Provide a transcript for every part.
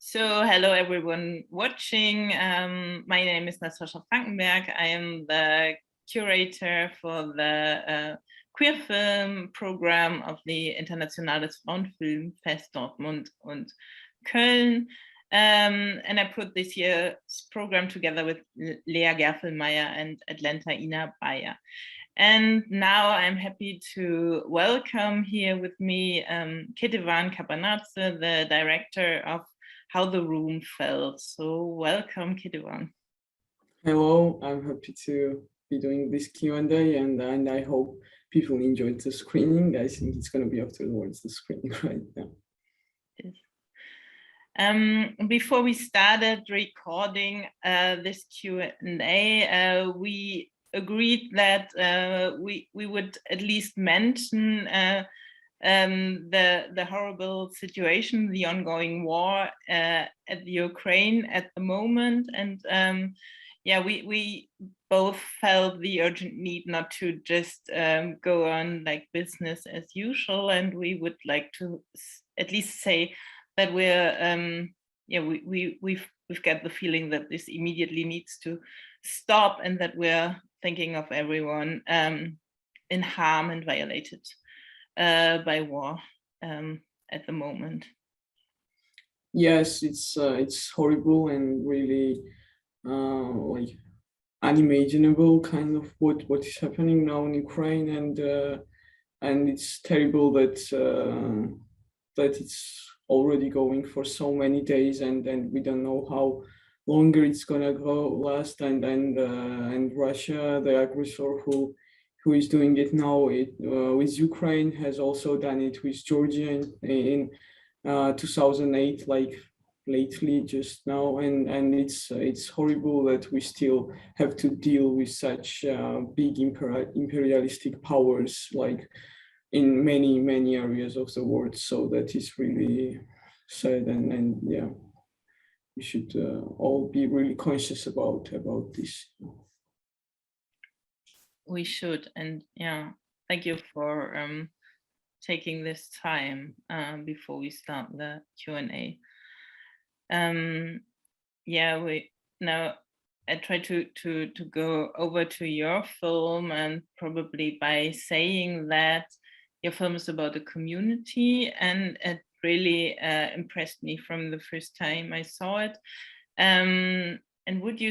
So hello everyone watching. My name is Natascha Frankenberg. I am the curator for the queer film program of the Internationales Frauenfilmfest Dortmund+Köln. And I put this year's program together with Lea Gerfelmeier and Atlanta Ina Bayer. And now I'm happy to welcome here with me Ketevan Kapanadze, the director of How the Room Felt. So welcome, Ketevan. Hello, I'm happy to be doing this Q&A and I hope people enjoyed the screening. I think it's going to be afterwards the screening right now. Yes. Before we started recording this Q&A, we agreed that we would at least mention the horrible situation, the ongoing war at the Ukraine at the moment. And we both felt the urgent need not to just go on like business as usual. And we would like to at least say that we've got the feeling that this immediately needs to stop and that we're thinking of everyone in harm and violated by war at the moment. Yes, it's horrible and really like unimaginable kind of what is happening now in Ukraine, and it's terrible that it's already going for so many days, and we don't know how longer it's gonna last, and Russia, the aggressor who is doing it now with Ukraine, has also done it with Georgia in 2008, like lately just now, and it's horrible that we still have to deal with such big imperialistic powers like in many areas of the world. So that is really sad, and yeah, we should all be really conscious about this. We should, and yeah, thank you for taking this time before we start the Q&A. I try to go over to your film, and probably by saying that your film is about a community, and it really impressed me from the first time I saw it. And would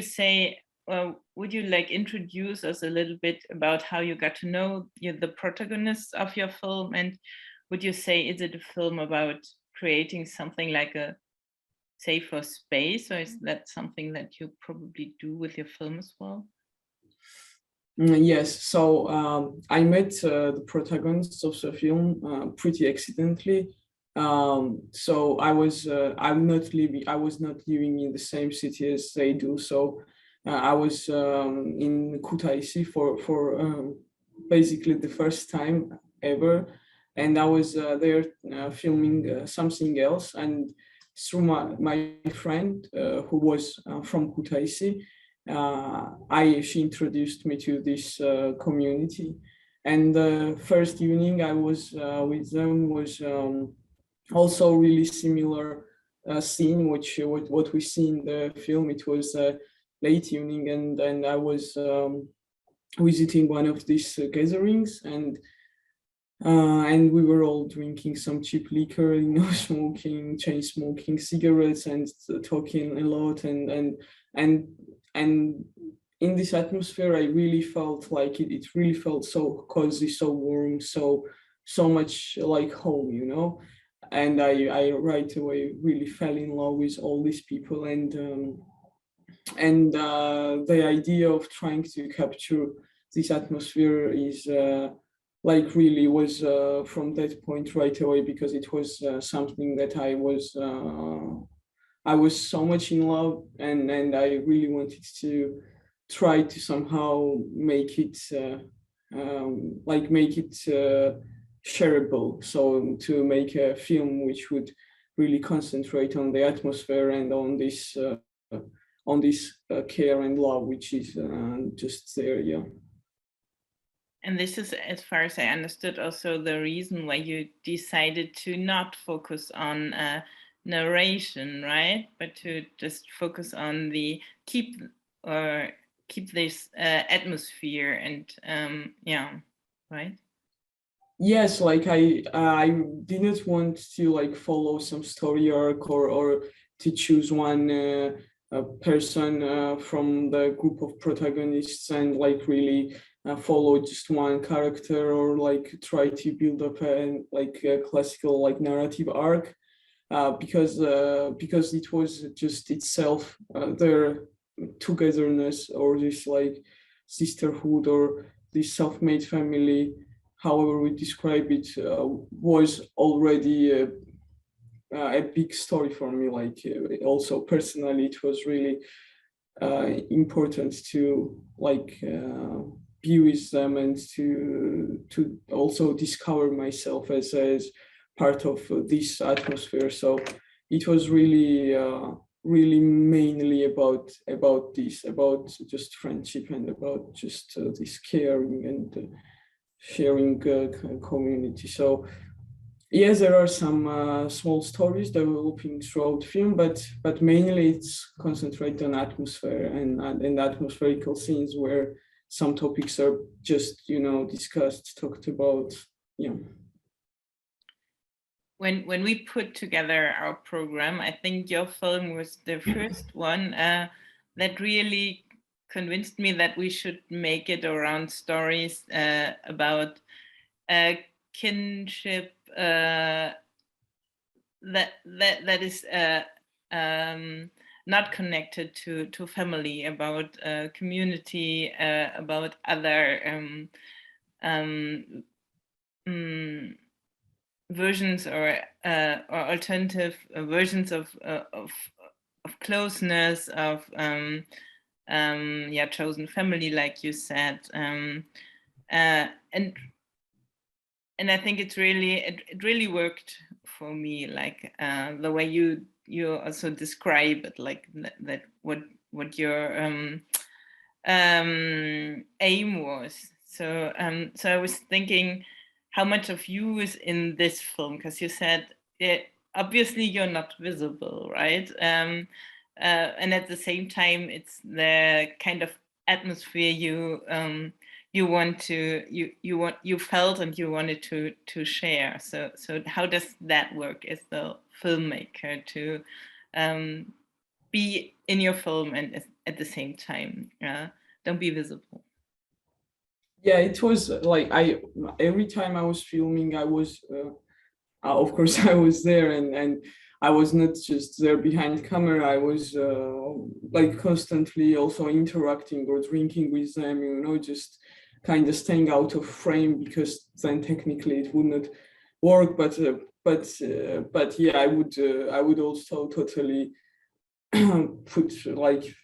you like introduce us a little bit about how you got to know the protagonists of your film? And would you say, is it a film about creating something like a safer space, or is that something that you probably do with your film as well? Yes, so I met the protagonists of the film pretty accidentally. So I was not living in the same city as they do. So I was in Kutaisi for basically the first time ever, and I was there filming something else. And through my friend who was from Kutaisi, she introduced me to this community. And the first evening I was with them was also really similar scene, what we see in the film. It was late evening, and I was visiting one of these gatherings, and we were all drinking some cheap liquor, chain smoking cigarettes, and talking a lot, and in this atmosphere, I really felt like it really felt so cozy, so warm, so much like home, and I right away really fell in love with all these people, and the idea of trying to capture this atmosphere is really was from that point right away, because it was something that I was so much in love, and I really wanted to try to somehow make it shareable, so to make a film which would really concentrate on the atmosphere and on this care and love which is just there. Yeah. And this is, as far as I understood, also the reason why you decided to not focus on narration, right? But to just focus on the keep this atmosphere and yeah, right? Yes, like I didn't want to like follow some story arc or to choose one person from the group of protagonists and like really follow just one character or like try to build up a classical like narrative arc because it was just itself their togetherness or this like sisterhood or this self-made family, however we describe it, was already a big story for me. Like also personally, it was really important to like be with them and to also discover myself as part of this atmosphere. So it was really really mainly about this, about just friendship and about just this caring and sharing community. So yes, there are some small stories developing throughout film, but mainly it's concentrated on atmosphere and atmospherical scenes where some topics are just discussed, talked about. Yeah. When we put together our program, I think your film was the first one that really convinced me that we should make it around stories about kinship that is not connected to family, about community, about other versions or alternative versions of closeness, of yeah, chosen family, like you said, and I think it really worked for me, like the way you also describe it, like that what your aim was. So so I was thinking how much of you is in this film, because you said obviously you're not visible, right? And at the same time, it's the kind of atmosphere you felt and you wanted to share. So how does that work as the filmmaker to be in your film and at the same time don't be visible? Yeah, it was like every time I was filming, I was of course I was there, and I was not just there behind camera. I was like constantly also interacting or drinking with them, just kind of staying out of frame, because then technically it would not work. But yeah, I would also totally put like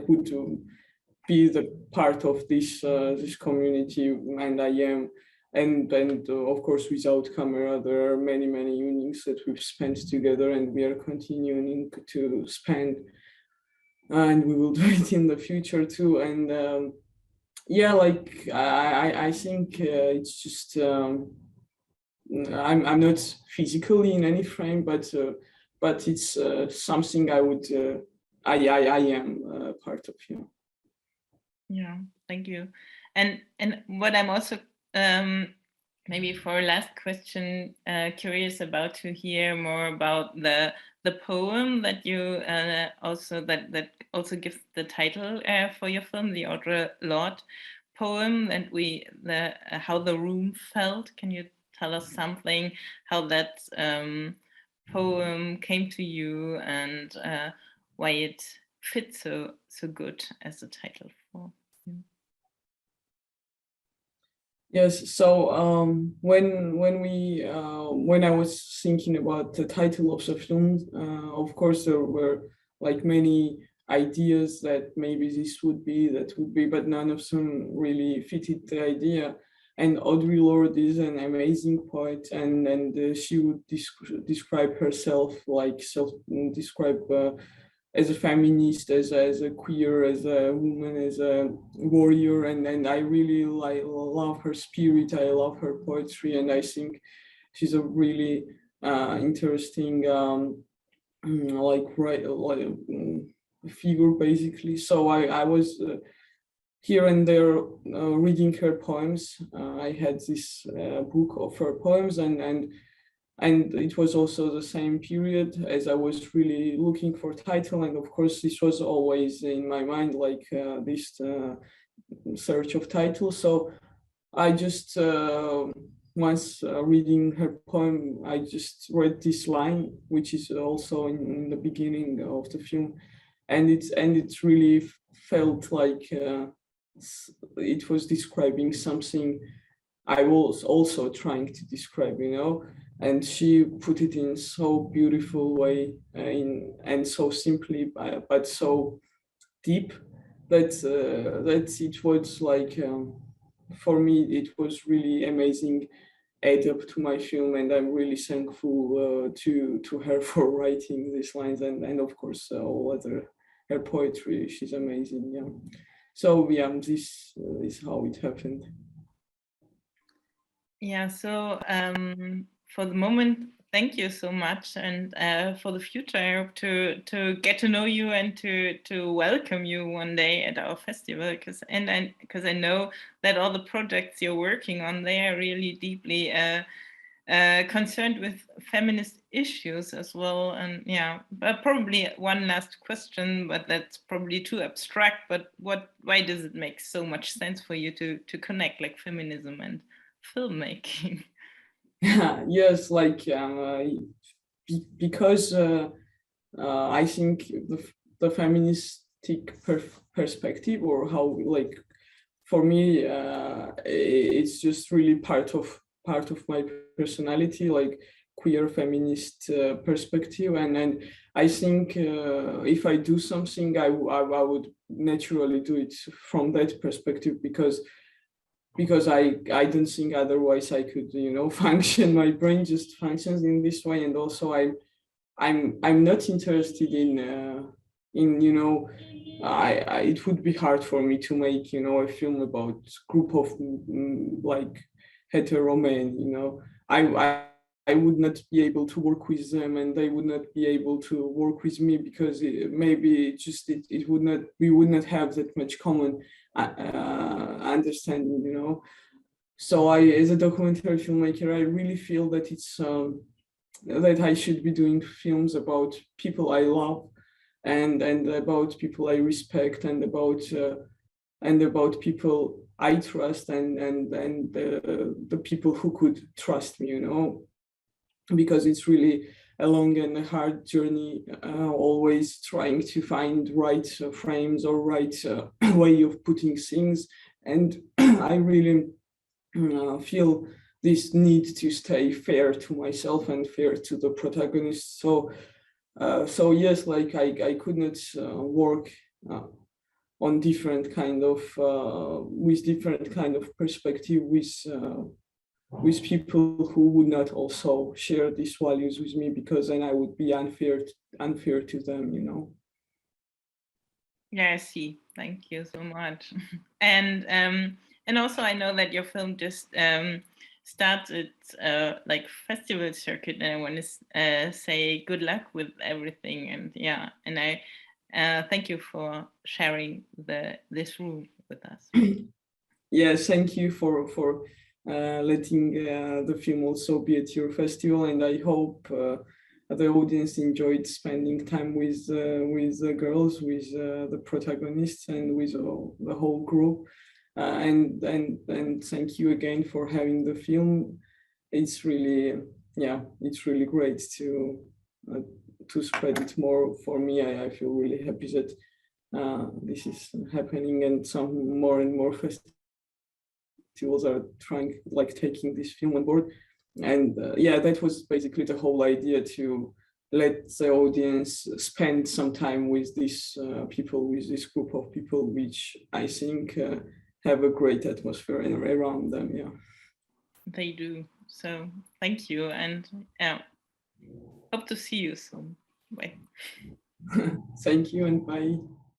would be the part of this community, and I am. And of course, without camera, there are many evenings that we've spent together, and we are continuing to spend, and we will do it in the future too. And yeah, like I think it's just I'm not physically in any frame, but it's something I would I am part of. Yeah. Yeah, thank you. And what I'm also maybe for a last question curious about, to hear more about the poem that you also that also gives the title for your film, the Audre Lorde poem, and the how the room felt. Can you tell us something how that poem came to you, and why it fits so good as a title for? Yes. So when I was thinking about the title of the film, of course there were like many ideas that maybe this would be, that would be, but none of them really fitted the idea. And Audre Lorde is an amazing poet, and she would describe herself, like self-describe as a feminist, as a queer, as a woman, as a warrior, and I really love her spirit. I love her poetry, and I think she's a really interesting figure basically. So I was here and there reading her poems. I had this book of her poems, and it was also the same period as I was really looking for title, and of course this was always in my mind, like this search of title. So I just once reading her poem, I just read this line, which is also in the beginning of the film, and it really felt like it was describing something I was also trying to describe, you know. And she put it in so beautiful way, and so simply, but so deep that it was like for me it was really amazing add up to my film, and I'm really thankful to her for writing these lines, and of course all other her poetry. She's amazing. Yeah. So yeah, this is how it happened. Yeah, so for the moment, thank you so much, and for the future, I hope to get to know you and to welcome you one day at our festival. Because I know that all the projects you're working on, they are really deeply concerned with feminist issues as well. And yeah, but probably one last question, but that's probably too abstract. But why does it make so much sense for you to connect like feminism and filmmaking? Yes, like because I think the feministic perspective, or how, like, for me it's just really part of my personality, like queer feminist perspective, and I think if I do something, I would naturally do it from that perspective, because I don't think otherwise I could, you know, function. My brain just functions in this way, and also I'm not interested in, you know, it would be hard for me to make, you know, a film about group of like hetero men, you know. I would not be able to work with them, and they would not be able to work with me, because maybe it would not, we would not have that much common understanding, you know. So as a documentary filmmaker, I really feel that it's that I should be doing films about people I love, and about people I respect, and about people I trust, and the people who could trust me, you know, because it's really a long and a hard journey, always trying to find right frames or right way of putting things. And I really feel this need to stay fair to myself and fair to the protagonist. So yes, like I could not work on different kind of with different kind of perspective with people who would not also share these values with me, because then I would be unfair to them, you know. Yeah, I see. Thank you so much. And also I know that your film just started like festival circuit, and I want to say good luck with everything. And yeah, and I thank you for sharing this room with us. Yeah, thank you for letting the film also be at your festival, and I hope the audience enjoyed spending time with the girls, with the protagonists, and with the whole group. And thank you again for having the film. It's really, yeah, it's really great to spread it more. For me, I feel really happy that this is happening, and some more and more festivals are trying, like, taking this film on board. And yeah, that was basically the whole idea, to let the audience spend some time with these people, with this group of people, which I think have a great atmosphere around them. Yeah, They do. So thank you, and hope to see you soon. Bye. thank you, and bye.